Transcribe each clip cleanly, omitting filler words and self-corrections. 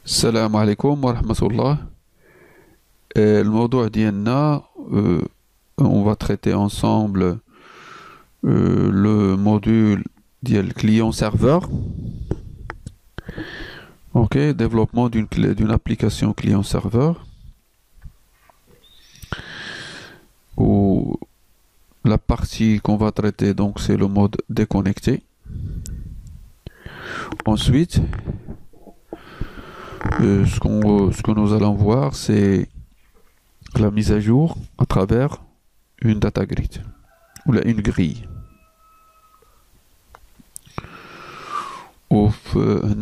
السلام عليكم ورحمة الله. الموضوع ديالنا on va traiter ensemble le module ديال client serveur. Ok, développement d'une application client serveur. Où la partie qu'on va traiter donc c'est le mode déconnecté. Ensuite, ce que nous allons voir c'est la mise à jour à travers une data grid ou une grille. On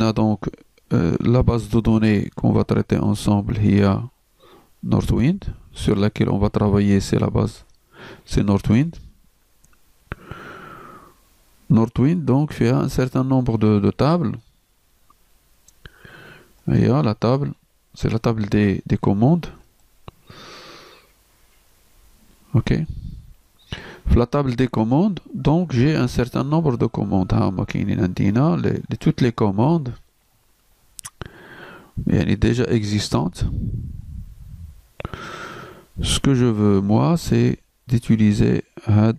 a donc la base de données qu'on va traiter ensemble, il y a Northwind, sur laquelle on va travailler, c'est la base, c'est Northwind. Northwind donc fait un certain nombre de tables. Et la table, c'est la table des commandes. Ok. La table des commandes, donc j'ai un certain nombre de commandes. Toutes les commandes déjà existantes. Ce que je veux moi, c'est d'utiliser la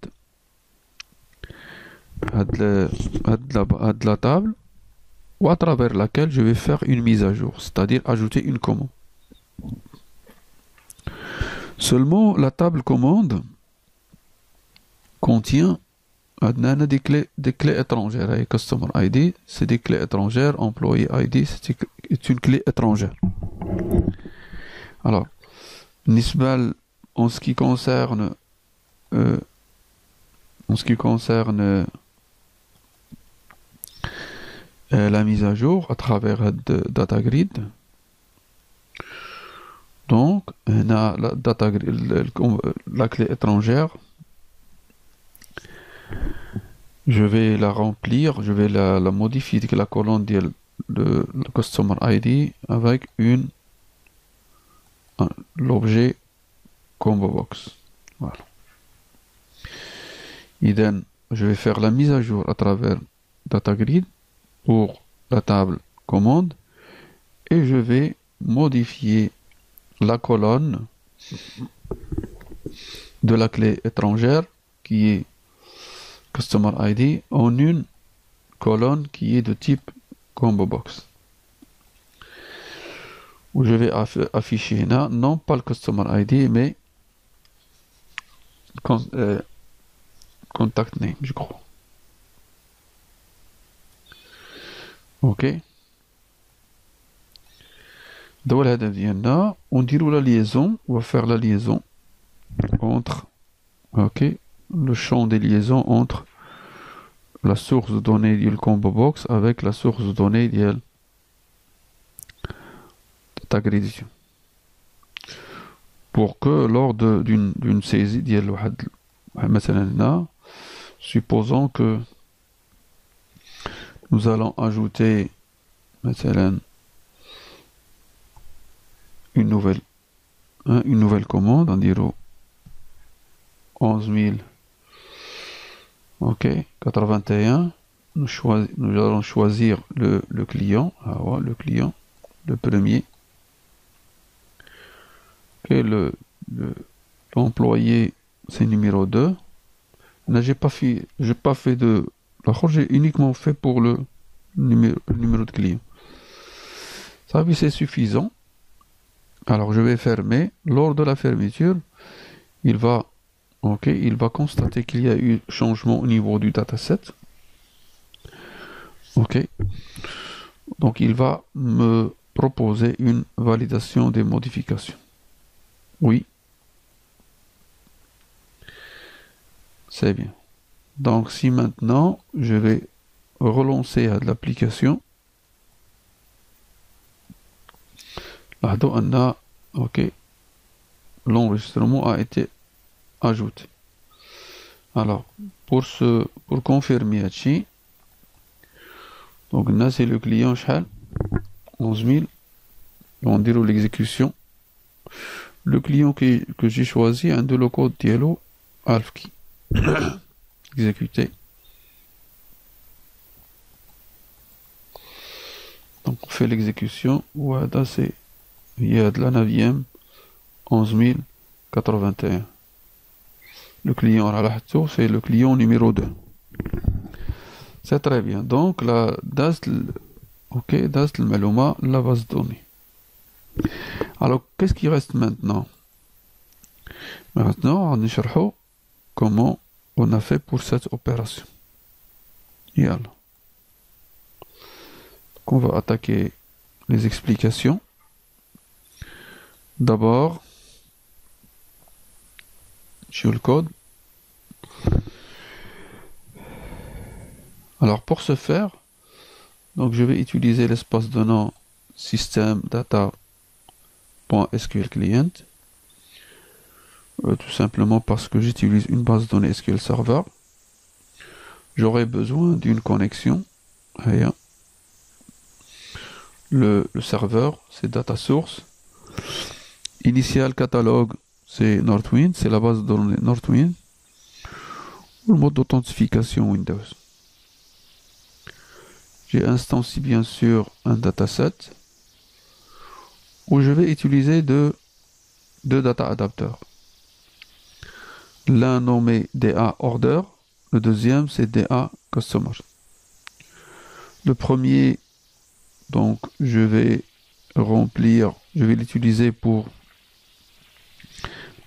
table ou à travers laquelle je vais faire une mise à jour, c'est-à-dire ajouter une commande. Seulement, la table commande contient des clés étrangères. Et Customer ID, c'est des clés étrangères. Employee ID, c'est une clé étrangère. Alors, Nisbal, en ce qui concerne la mise à jour à travers data grid. Donc, on a la clé étrangère. Je vais la remplir, je vais la modifier de la colonne de la Customer ID avec l'objet combo box. Voilà. Idem, je vais faire la mise à jour à travers data grid pour la table commande et je vais modifier la colonne de la clé étrangère qui est Customer ID en une colonne qui est de type combo box où je vais afficher là, non pas le Customer ID mais contact name, je crois. Ok. Donc là, on dit la liaison, on va faire la liaison entre, ok, le champ des liaisons entre la source de données du combo box avec la source de données de ta grid. Pour que lors d'une saisie, supposons que nous allons ajouter une nouvelle commande, on dirait 11 000, ok, 81. Nous allons choisir le client, le client, le premier. Et l'employé, c'est numéro 2. Là, j'ai pas fait de... J'ai uniquement fait pour le numéro de client. Ça, c'est suffisant. Alors, je vais fermer. Lors de la fermeture, il va constater qu'il y a eu changement au niveau du dataset. Ok. Donc, il va me proposer une validation des modifications. Oui. C'est bien. Donc, si maintenant, je vais relancer à l'application. Là, on a, ok, l'enregistrement a été ajouté. Alors, pour confirmer ici, donc là, c'est le client Shell, 11 000. On dirait l'exécution. Le client que j'ai choisi, un de le code diallo alfki. Exécuté. Donc on fait l'exécution. Ouada c'est il y a de la 9e 11081. Le client c'est le client numéro 2. C'est très bien. Donc la ok, DAS le maluma, la base de données. Alors qu'est-ce qui reste maintenant? Maintenant, on va comment on a fait pour cette opération. Yalla. Donc on va attaquer les explications. D'abord, sur le code. Alors pour ce faire, donc je vais utiliser l'espace de nom système data.sql client. Tout simplement parce que j'utilise une base de données SQL Server. J'aurai besoin d'une connexion. Le serveur, c'est data source. Initial catalogue, c'est Northwind, c'est la base de données Northwind. Le mode d'authentification Windows. J'ai instancié bien sûr un dataset où je vais utiliser deux data adapteurs. L'un nommé DA Order, le deuxième c'est DA Customer. Le premier, donc je vais l'utiliser pour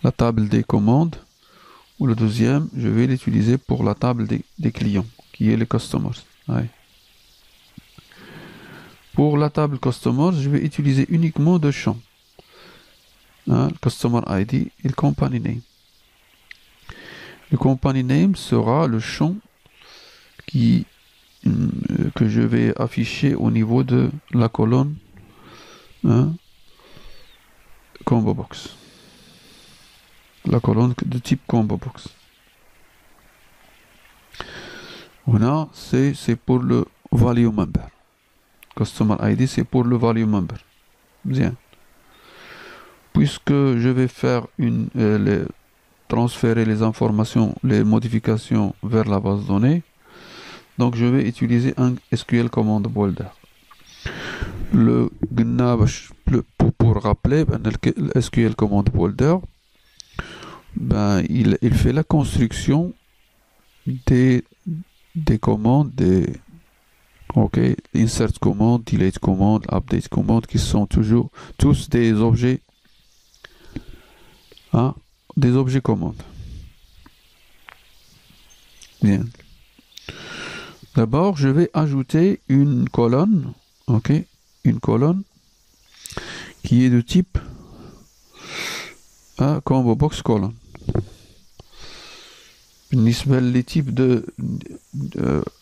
la table des commandes, ou le deuxième, je vais l'utiliser pour la table des clients, qui est les customers. Ouais. Pour la table customers, je vais utiliser uniquement deux champs. Customer ID et le company name. Le company name sera le champ que je vais afficher au niveau de la colonne combo box. La colonne de type combo box. Voilà, c'est pour le value member. Customer ID, c'est pour le value member. Bien. Puisque je vais faire transférer les informations, les modifications vers la base de données, donc je vais utiliser un SQL Command Builder. Le GNAB, pour rappeler, le SQL Command Builder, il fait la construction des commandes, insert command, delete command, update command, qui sont tous des objets, des objets commandes. Bien. D'abord, je vais ajouter une colonne, une colonne qui est de type combo box colonne. Les types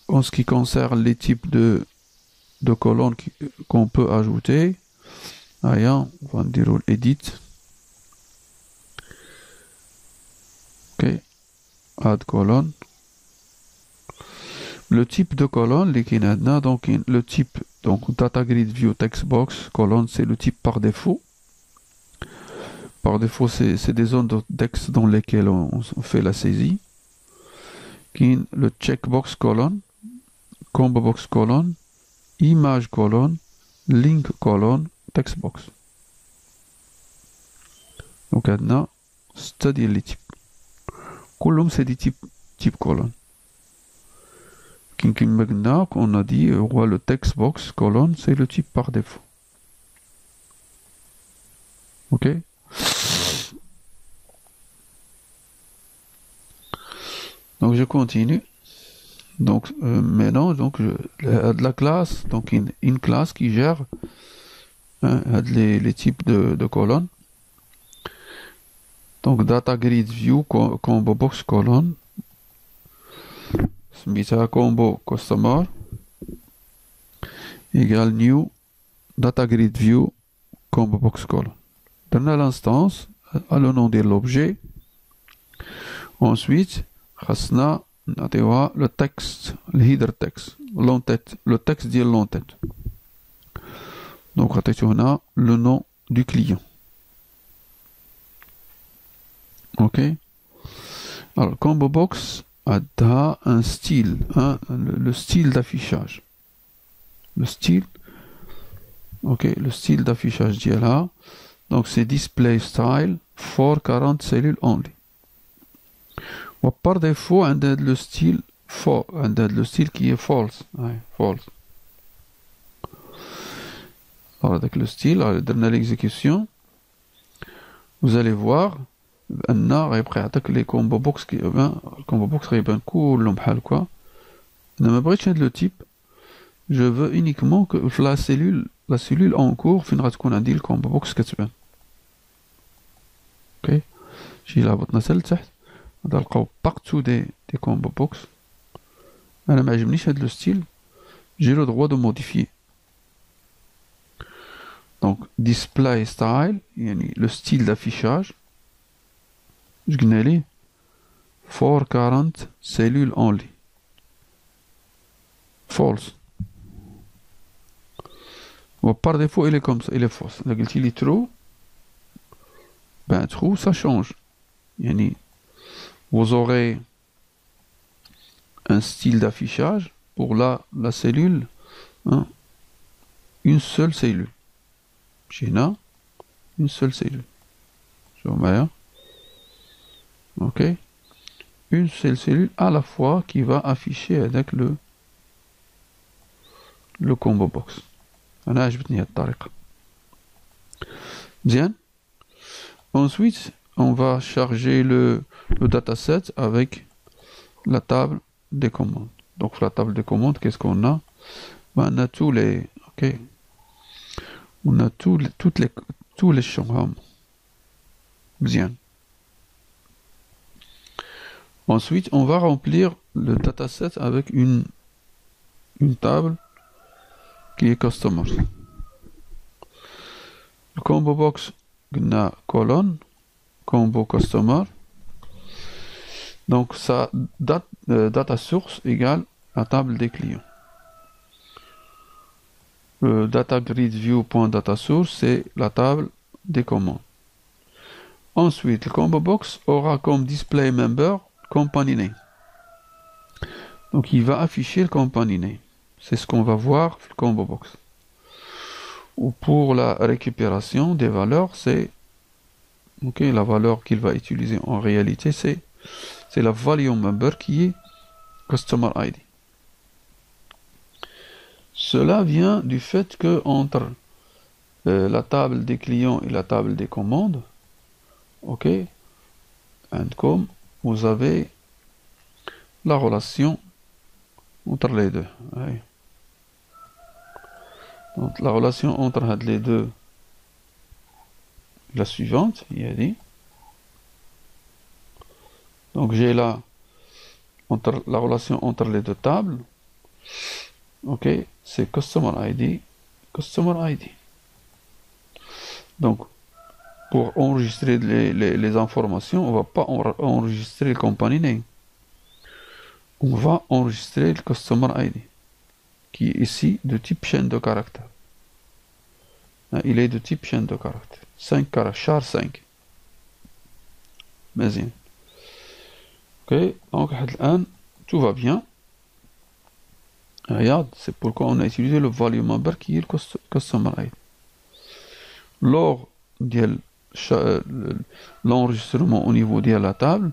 en ce qui concerne les types de colonnes qu'on peut ajouter, on va dire edit. Add colonne. Le type de colonne, donc le type, donc data grid view text box colonne, c'est le type par défaut. Par défaut, c'est des zones de texte dans lesquelles on fait la saisie. Le checkbox colonne, combo box colonne, image colonne, link colonne, text box. Donc maintenant, c'est-à-dire les types. Column, c'est des types colonne. On a dit, le text box colonne, c'est le type par défaut. Ok? Donc je continue. Donc maintenant, la classe, donc une classe qui gère les types de colonnes. Donc data grid view combo box colonne. Smita combo customer égale new data grid view combo box colonne. Dans l'instance, à le nom de l'objet. Ensuite, le texte, le header text, le texte dit l'entête. Donc, on a le nom du client. Ok. Alors, combo box a un style, le style d'affichage. Le style ok, le style d'affichage d'ILA. Donc c'est display style for 40 cellules only. Par défaut, on a le style faux, on a le style qui est false. Ouais, false. Alors avec le style, dans l'exécution, vous allez voir, on a les combo box qui, le combo box غيبان كلهم بحال quoi. أنا ما بغيتش هاد le type. Je veux uniquement que la cellule en cours فين غتكون عندي الكومبو بوكس كتبان. اوكي شي لهبطنا حتى لتحت غادي نلقاو بارتو دي كومبو بوكس. انا ما عجبنيش هاد لو ستيل j'ai le droit de modifier. Donc display style يعني le style d'affichage je قلنا ليه for 40 cellules only false. Par défaut il est comme ça, il est false. إذا قلتي لي true ben true ça change. يعني vous aurez un style d'affichage pour la cellule, hein, une seule cellule. Chez là, une seule cellule. Sur Maya. Ok. Une seule cellule à la fois qui va afficher avec le combo box. أنا عجبتني هاد الطريقة. Bien. Ensuite, on va charger le dataset avec la table des commandes. Donc la table des commandes, qu'est-ce qu'on a? Ben, on a tous les, ok, on a tous les champs. Bien. Ensuite, on va remplir le dataset avec une table qui est customers. Le combo box, on a colonne, combo customer. Donc ça data source égale la table des clients. Le data grid view.data source c'est la table des commandes. Ensuite, le combo box aura comme display member company name. Donc il va afficher le company name. C'est ce qu'on va voir le combo box. Ou pour la récupération des valeurs, c'est ok, la valeur qu'il va utiliser en réalité, c'est la volume member qui est customer ID. Cela vient du fait que entre la table des clients et la table des commandes, ok, and comme vous avez la relation entre les deux. Ouais. Donc la relation entre les deux est la suivante, il a dit. Donc j'ai là la relation entre les deux tables. Ok, c'est Customer ID, Customer ID. Donc pour enregistrer les informations, on ne va pas enregistrer le company name. On va enregistrer le Customer ID, qui est ici de type chaîne de caractères. Il est de type chaîne de caractères. 5 caractères, char 5. مزيان. Ok, donc tout va bien. Regarde, c'est pourquoi on a utilisé le volume member qui est le customer ID. Lors de l'enregistrement au niveau de la table,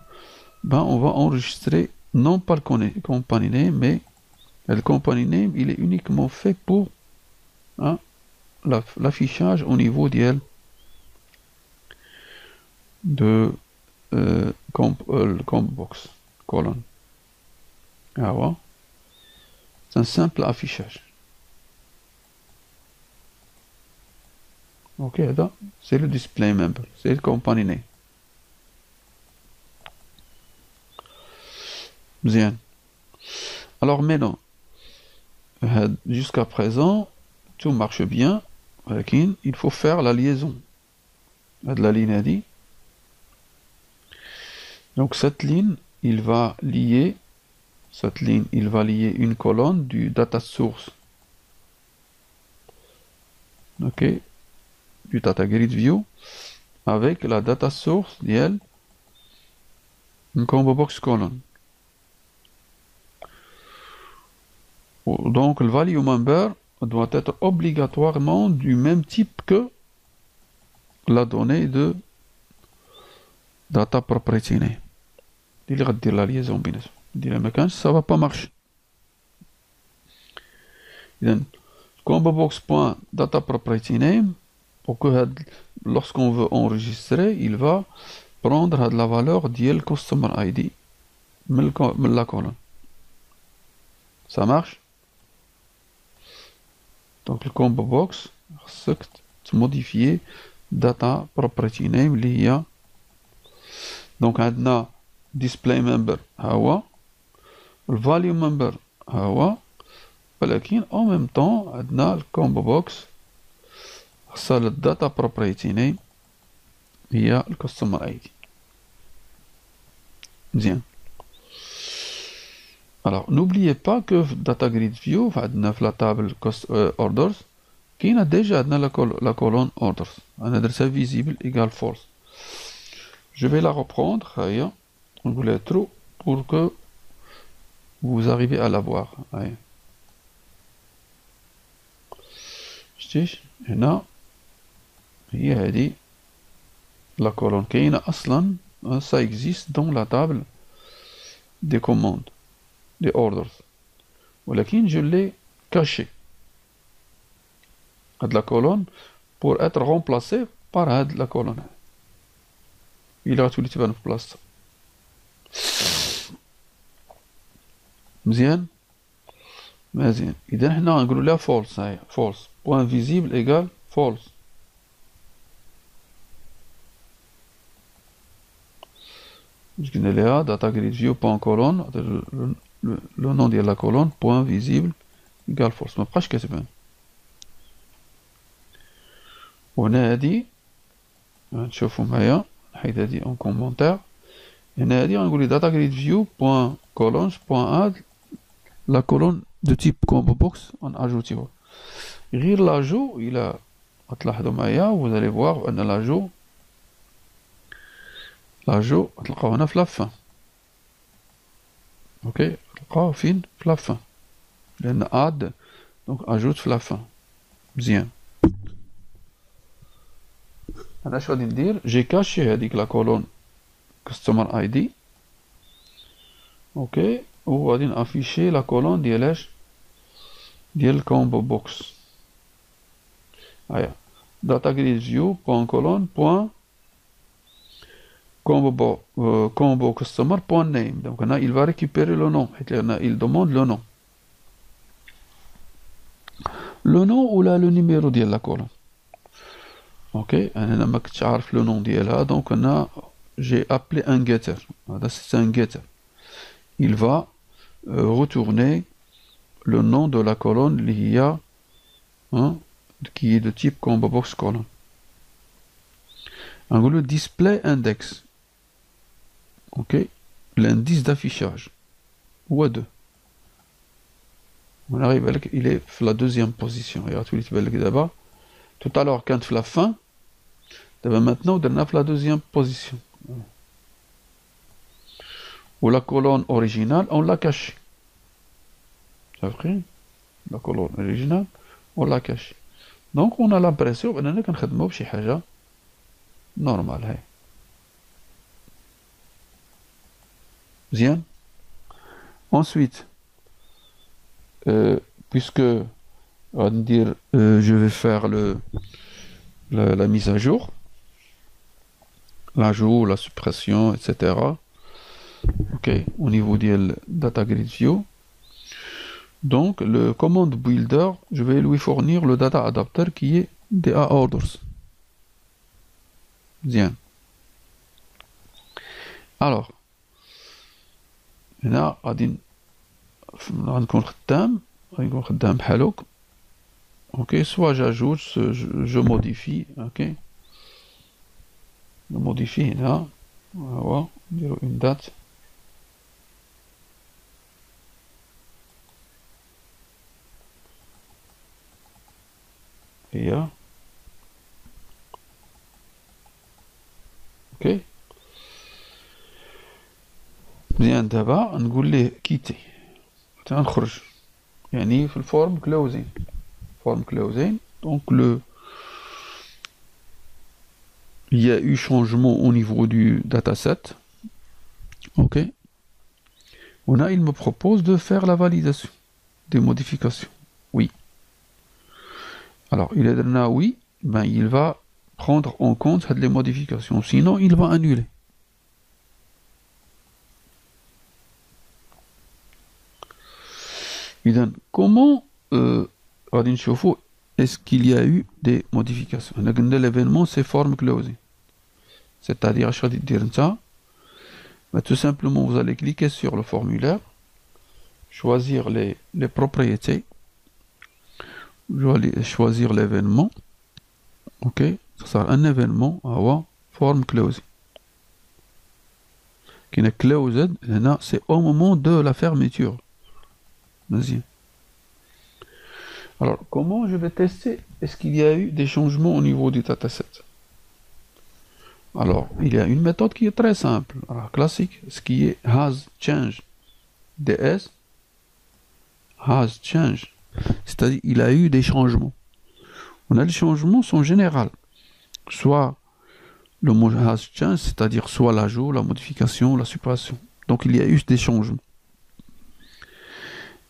ben on va enregistrer non pas le company name, mais le company name, il est uniquement fait pour l'affichage au niveau de le combo box colonne. Ah ouais. C'est un simple affichage. Ok, c'est le display member, c'est le company name. Bien. Alors maintenant, jusqu'à présent, tout marche bien. Il faut faire la liaison. De la ligne a dit. Donc cette ligne, il va lier une colonne du data source. Ok, du data grid view avec la data source d'elle, une combo box colonne. Donc le value member doit être obligatoirement du même type que la donnée de data property name. اللي غدير لا ليزون بيناتهم ديرها ما كانش ça va pas marcher. إذن combo box point data property name pour que lorsqu'on veut enregistrer il va prendre la valeur ديال customer ID من la colonne. Ça marche? Donc le combo box خصك تموديفيي data property name اللي هي donc عندنا display member ها هو الvalue member ها هو ولكن en même temps عندنا الكومبو بوكس خصها الداتا property name هي الكاستمر اي دي. مزيان. Alors n'oubliez pas que data grid view عندنا في la table orders كاينه déjà عندنا la colonne orders انا درتها visible égale false. Je vais la reprendre ها هي نقولها true pour que vous arrivez à la voir. هاي شتيش هنا هي هذه la colonne كاينه اصلا ça existe dans la table des commandes des orders ولكن je l'ai caché هاد la colonne pour être remplacée par هاد la colonne إلا غتولي تبان في بلاصتها. مزيان مزيان. إذا حنا غنقولو لها false هاهي false point visible égale false. باش قلنا لها data grid view point colonne le nom ديال la colonne point visible égale false مبقاش كتبان. وهنا هادي نشوفو معايا نحيد هادي en commentaire. هنا هادي غنقول لي data grid view point colonne point add la colonne de type combo box en ajoutيوها. غير لاجو إلا غتلاحظوا معايا vous allez voir أن لاجو غتلقاو هنا في لافان. اوكي غتلقاو فين في لافان لأن add دونك ajoute في لافان. مزيان. أنا اش غادي ندير جي كاشي هاديك لا كولون كاستمر اي دي اوكي وغادي نافيشي لا كولون ديال اش ديال الكومبو بوكس. هيا data grid view point colonne point combo customer point name. Donc là il va récupérer le nom il demande le nom ou là le numéro ديال la colonne. ok انا ما كنتش عارف لو نون ديالها دونك انا j'ai appelé un getter. هذا c'est un getter. il va retourner le nom de la colonne اللي هي qui est de type combo box colonne. نقولو display index. ok l'indice d'affichage هو 2. on arrive بالك il est في la deuxième position. غتولي تبان لك دابا tout à l'heure كانت في la fin دابا maintenant درنا في la deuxième position. ou la colonne originale on l'a cachée. ça fait la colonne originale on l'a cachée. donc on a l'impression بأننا كنخدمو بشي حاجة normal. هاي مزيان. ensuite puisque on va dire je vais faire la mise à jour, l'ajout, la suppression, etc. ok au niveau de data grid view. donc le command builder je vais lui fournir le data adapter qui est DA orders. bien. alors هنا غادي نكون خدام بحال هكا. ok soit j'ajoute je modifie. ok je modifie هنا هو نديرو une date. هي ok مزيان. دابا نقول ليه كيتي تنخرج يعني في الفورم كلوزين. form closing. Donc il y a eu changement au niveau du dataset. Ok. Là, il me propose de faire la validation des modifications. Oui. Alors, il est là, oui, ben, il va prendre en compte les modifications. Sinon, il va annuler. Comment est-ce qu'il y a eu des modifications? L'événement, c'est form closing. C'est-à-dire, tout simplement, vous allez cliquer sur le formulaire, choisir les propriétés, vous allez choisir l'événement. Ok, ça sera un événement avant form closing. Qui est closed, c'est au moment de la fermeture. Vas-y. Alors, comment je vais tester? Est-ce qu'il y a eu des changements au niveau du dataset? Alors, il y a une méthode qui est très simple, alors, classique, ce qui est has changed. DS has changed. C'est-à-dire, il a eu des changements. On a les changements sont généraux. Soit le mot has changed, c'est-à-dire soit l'ajout, la modification, la suppression. Donc, il y a eu des changements.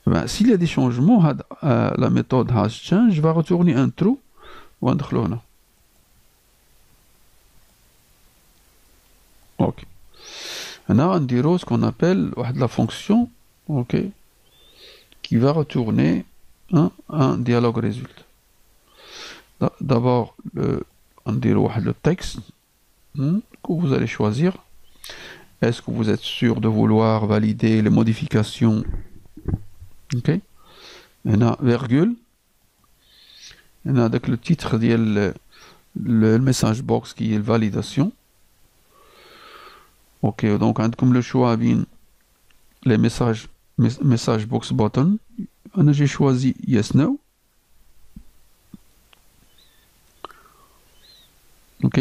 Ben, s'il y a des changements, la méthode hasChange va retourner un trou ou un clone. Ok. Là, on dirait ce qu'on appelle la fonction, ok, qui va retourner un dialogue résulte. D'abord, on dirait le texte que vous allez choisir. Est-ce que vous êtes sûr de vouloir valider les modifications? Ok. On a virgule. On a avec le titre le message box qui est validation. Ok, donc comme le choix bien les message box button. J'ai choisi yes no. Ok.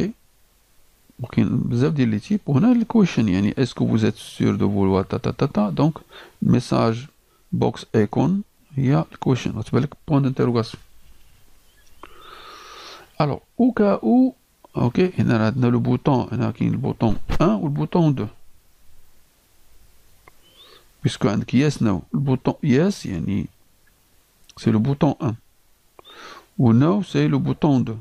Ok, بزاف ديال لي تيب وهنا الكويشن يعني est-ce que vous êtes sûr de vouloir donc message box icon هي الكويشن غتبان لك point d'interrogation. Alors au cas où ok هنا عندنا le bouton هنا كاين البوطون 1 و البوطون 2 puisque عندك yes no le bouton yes يعني c'est le bouton 1 ou no c'est le bouton 2.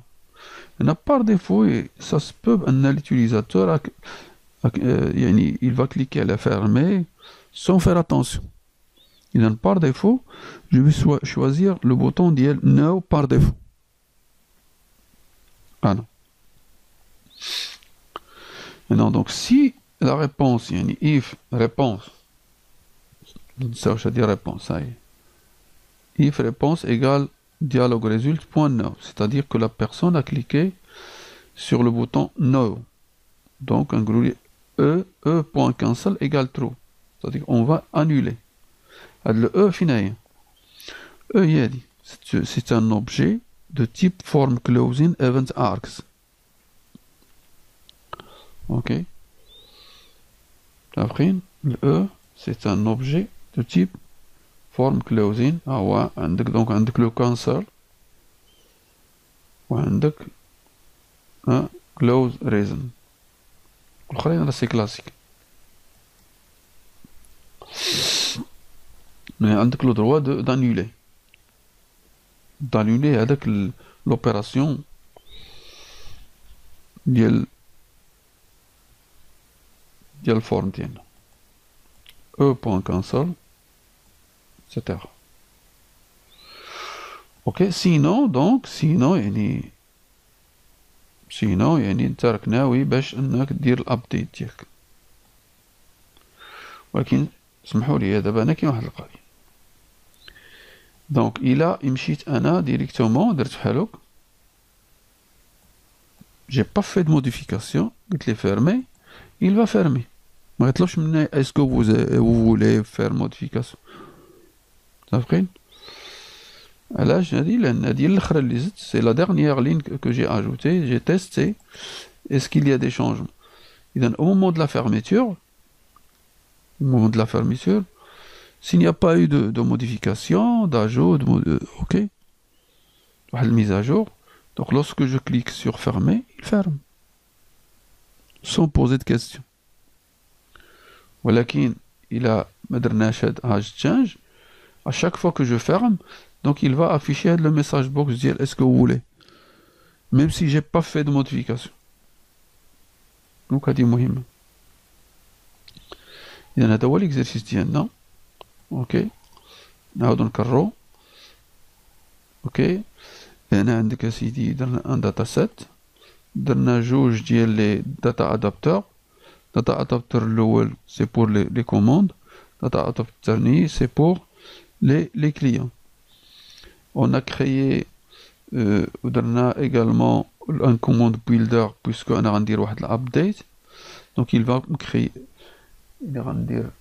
Par défaut, ça se peut que l'utilisateur il va cliquer à la fermer sans faire attention. Par défaut, je vais choisir le bouton de No par défaut. Ah non. Maintenant, donc si la réponse, if réponse, ça veut dire réponse, ça y est. If réponse égale dialogue résulte point no, c'est-à-dire que la personne a cliqué sur le bouton no. Donc un groupe e.cancel égale true, c'est-à-dire qu'on va annuler. Le e final. C'est un objet de type form closing event args. Ok. Après, le e c'est un objet de type form closing. Ah ouais, donc عندك le cancel وعندك un close reason. الآخرين c'est classique. Mais عندك le droit d'annuler. D'annuler avec l'opération ديال form ديالنا. e.cancel etc. Ok, sinon يعني انت راك ناوي باش انك دير الابديت ديالك، ولكن سمحوا لي دابا انا كاين واحد القضيه. دونك الا مشيت انا ديريكتومون درت بحال j'ai pas fait de modification قلت لي fermer il va fermer ما يطلبش مني est-ce que vous voulez faire modification. صافين علاش هادي لان هادي الاخرى اللي زدت c'est la dernière ligne que j'ai ajoutée, j'ai testé est-ce qu'il y a des changements. إذن au moment de la fermeture s'il n'y a pas eu de modification, d'ajout, ok, واحد mise à jour. Donc lorsque je clique sur fermer, il ferme sans poser de questions. ولكن إلا ما درناش هاد change, à chaque fois que je ferme, donc il va afficher le message box ديال est-ce que vous voulez, même si j'ai pas fait de modification. Donc هادي مهمة. إذا هذا هو l'exercice ديالنا. اوكي نعاودو نكررو. اوكي هنا عندك اسيدي درنا ان داتا سيت، درنا جوج ديال لي داتا ادابتور. داتا ادابتور الاول سي بور لي كوموند، داتا ادابتور الثاني سي بور لي كليون. On a créé ودرنا également un commande builder puisque انا غندير واحد الابديت. Donc il va me créer، il va غندير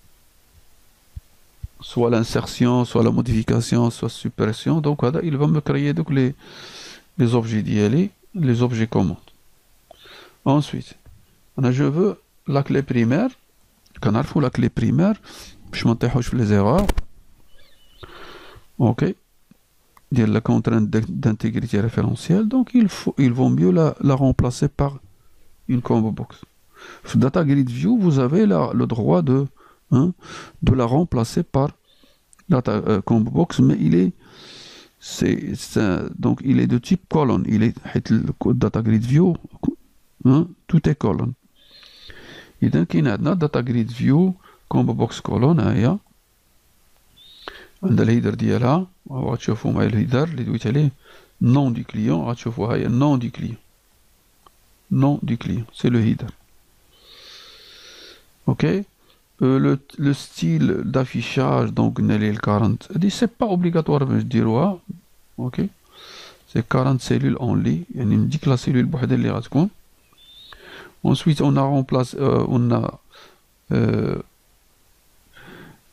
soit l'insertion, soit la modification, soit la suppression. Donc il va me créer donc les objets d'ILI, les objets commandes. Ensuite, je veux la clé primaire. Quand on a la clé primaire, je m'intègre les erreurs. Ok. Dire la contrainte d'intégrité référentielle. Donc il vaut mieux la remplacer par une combo box. Sur Data Grid View, vous avez le droit de la remplacer par Data Combo Box, mais donc il est de type colonne. Il est Data Grid View, tout est colonne. Et donc il y a Data Grid View Combo Box colonne. عند الهيدر ديالها وغتشوفوا معايا الهيدر اللي دويت عليه nom du client. غتشوفوا هاي nom du client. Nom du client, c'est le header. Ok. Le style d'affichage, donc le 40, c'est pas obligatoire de dire ouais. Ok. C'est 40 cellules en lit. Il me dit que la cellule بوحدها اللي غتكون. Ensuite on a remplacé on a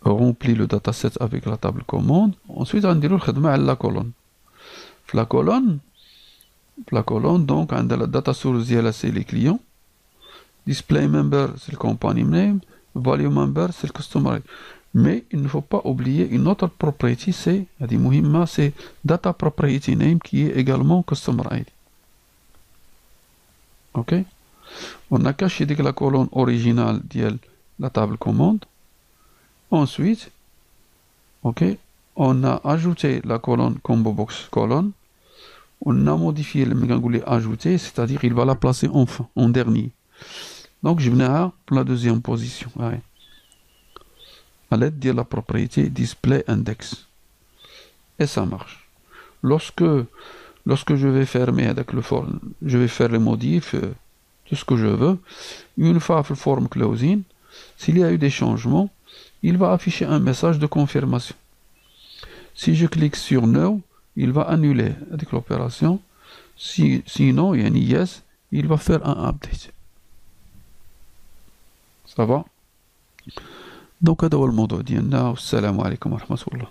rempli le dataset avec la table commande. Ensuite on نديرو الخدمة على la colonne. La colonne donc عندها la data source ديالها c'est les clients. Display member c'est le company name. Value member c'est le customer ID. Mais il ne faut pas oublier une autre propriété, c'est data propriety name qui est également customer ID. Ok. On a caché la colonne originale de la table commande. Ensuite, ok, on a ajouté la colonne combo box colonne. On a modifié le mégangoulé ajouté, c'est-à-dire il va la placer en dernier. Donc je venais pour la deuxième position. Ouais. À l'aide de la propriété display index. Et ça marche. Lorsque je vais fermer avec le form, je vais faire les modifs, tout ce que je veux. Une fois le form closing, s'il y a eu des changements, il va afficher un message de confirmation. Si je clique sur no, il va annuler avec l'opération. Sinon, il y a un yes, il va faire un update. Ça va? Donc هذا هو الموضوع ديالنا والسلام عليكم ورحمة الله.